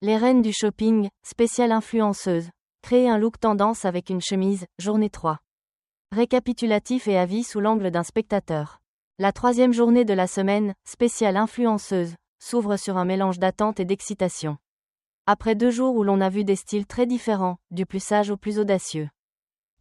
Les reines du shopping, spéciale influenceuse. Créer un look tendance avec une chemise, journée 3. Récapitulatif et avis sous l'angle d'un spectateur. La troisième journée de la semaine, spéciale influenceuse, s'ouvre sur un mélange d'attente et d'excitation. Après 2 jours où l'on a vu des styles très différents, du plus sage au plus audacieux.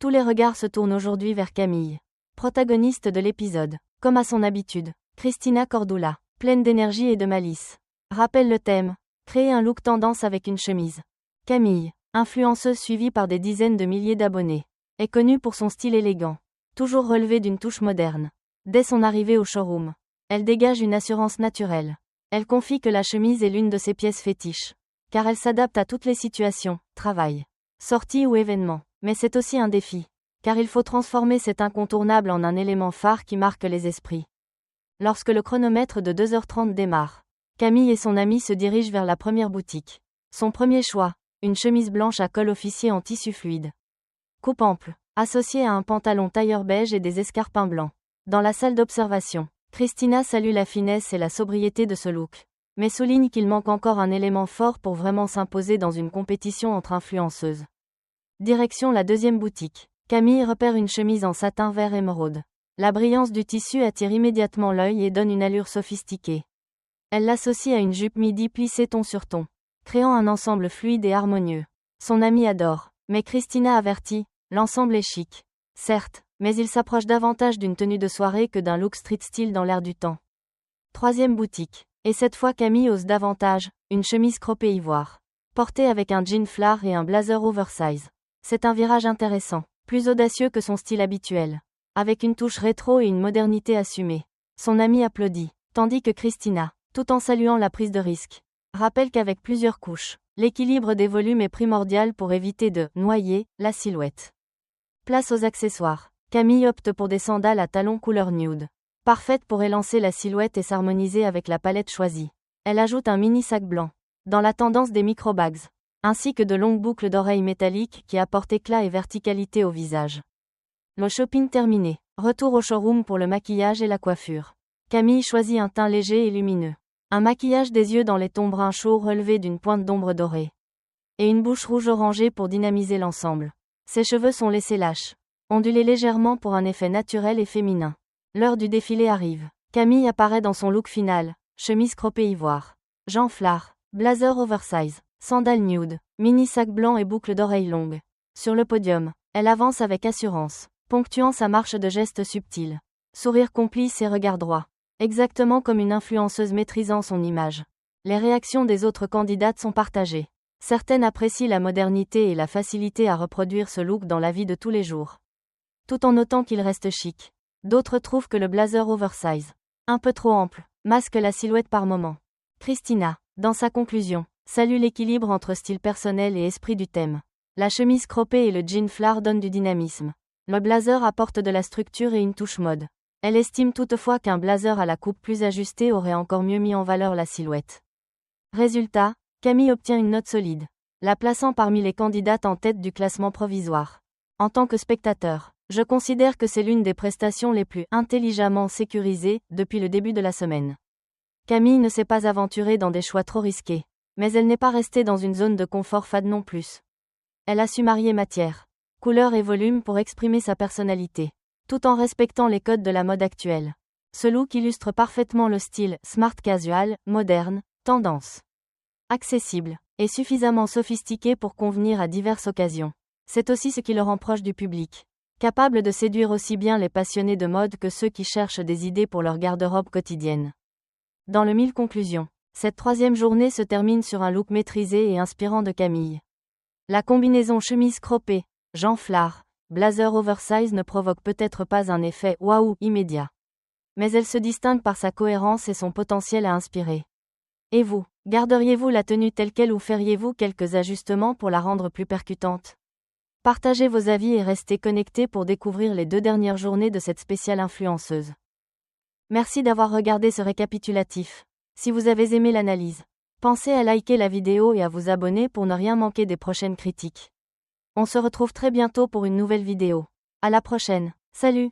Tous les regards se tournent aujourd'hui vers Camille, protagoniste de l'épisode. Comme à son habitude, Cristina Cordula, pleine d'énergie et de malice, rappelle le thème. Créer un look tendance avec une chemise. Camille, influenceuse suivie par des dizaines de milliers d'abonnés, est connue pour son style élégant, toujours relevé d'une touche moderne. Dès son arrivée au showroom, elle dégage une assurance naturelle. Elle confie que la chemise est l'une de ses pièces fétiches, car elle s'adapte à toutes les situations, travail, sortie ou événement. Mais c'est aussi un défi, car il faut transformer cet incontournable en un élément phare qui marque les esprits. Lorsque le chronomètre de 2h30 démarre, Camille et son amie se dirigent vers la première boutique. Son premier choix, une chemise blanche à col officier en tissu fluide. Coupe ample, associée à un pantalon tailleur beige et des escarpins blancs. Dans la salle d'observation, Cristina salue la finesse et la sobriété de ce look, mais souligne qu'il manque encore un élément fort pour vraiment s'imposer dans une compétition entre influenceuses. Direction la deuxième boutique. Camille repère une chemise en satin vert émeraude. La brillance du tissu attire immédiatement l'œil et donne une allure sophistiquée. Elle l'associe à une jupe midi plissée ton sur ton, créant un ensemble fluide et harmonieux. Son amie adore, mais Cristina avertit, l'ensemble est chic. Certes, mais il s'approche davantage d'une tenue de soirée que d'un look street style dans l'air du temps. Troisième boutique. Et cette fois Camille ose davantage, une chemise croppée ivoire, portée avec un jean flare et un blazer oversize. C'est un virage intéressant, plus audacieux que son style habituel, avec une touche rétro et une modernité assumée. Son amie applaudit, tandis que Cristina, tout en saluant la prise de risque, rappelle qu'avec plusieurs couches, l'équilibre des volumes est primordial pour éviter de noyer la silhouette. Place aux accessoires. Camille opte pour des sandales à talons couleur nude, parfaites pour élancer la silhouette et s'harmoniser avec la palette choisie. Elle ajoute un mini sac blanc, dans la tendance des micro-bags, ainsi que de longues boucles d'oreilles métalliques qui apportent éclat et verticalité au visage. Le shopping terminé. Retour au showroom pour le maquillage et la coiffure. Camille choisit un teint léger et lumineux. Un maquillage des yeux dans les tons bruns chauds relevés d'une pointe d'ombre dorée. Et une bouche rouge orangée pour dynamiser l'ensemble. Ses cheveux sont laissés lâches, ondulés légèrement pour un effet naturel et féminin. L'heure du défilé arrive. Camille apparaît dans son look final, chemise croppée ivoire, jean flare, blazer oversize, sandales nude, mini sac blanc et boucles d'oreilles longues. Sur le podium, elle avance avec assurance, ponctuant sa marche de gestes subtils. Sourire complice et regard droit. Exactement comme une influenceuse maîtrisant son image. Les réactions des autres candidates sont partagées. Certaines apprécient la modernité et la facilité à reproduire ce look dans la vie de tous les jours, tout en notant qu'il reste chic. D'autres trouvent que le blazer oversize, un peu trop ample, masque la silhouette par moments. Cristina, dans sa conclusion, salue l'équilibre entre style personnel et esprit du thème. La chemise croppée et le jean flare donnent du dynamisme. Le blazer apporte de la structure et une touche mode. Elle estime toutefois qu'un blazer à la coupe plus ajustée aurait encore mieux mis en valeur la silhouette. Résultat, Camille obtient une note solide, la plaçant parmi les candidates en tête du classement provisoire. En tant que spectateur, je considère que c'est l'une des prestations les plus intelligemment sécurisées depuis le début de la semaine. Camille ne s'est pas aventurée dans des choix trop risqués, mais elle n'est pas restée dans une zone de confort fade non plus. Elle a su marier matière, couleur et volume pour exprimer sa personnalité, tout en respectant les codes de la mode actuelle. Ce look illustre parfaitement le style smart casual, moderne, tendance, accessible, et suffisamment sophistiqué pour convenir à diverses occasions. C'est aussi ce qui le rend proche du public, capable de séduire aussi bien les passionnés de mode que ceux qui cherchent des idées pour leur garde-robe quotidienne. Dans le mille conclusions, cette troisième journée se termine sur un look maîtrisé et inspirant de Camille. La combinaison chemise croppée, jean flare, blazer oversize ne provoque peut-être pas un effet « waouh » immédiat. Mais elle se distingue par sa cohérence et son potentiel à inspirer. Et vous, garderiez-vous la tenue telle quelle ou feriez-vous quelques ajustements pour la rendre plus percutante ? Partagez vos avis et restez connectés pour découvrir les 2 dernières journées de cette spéciale influenceuse. Merci d'avoir regardé ce récapitulatif. Si vous avez aimé l'analyse, pensez à liker la vidéo et à vous abonner pour ne rien manquer des prochaines critiques. On se retrouve très bientôt pour une nouvelle vidéo. À la prochaine. Salut!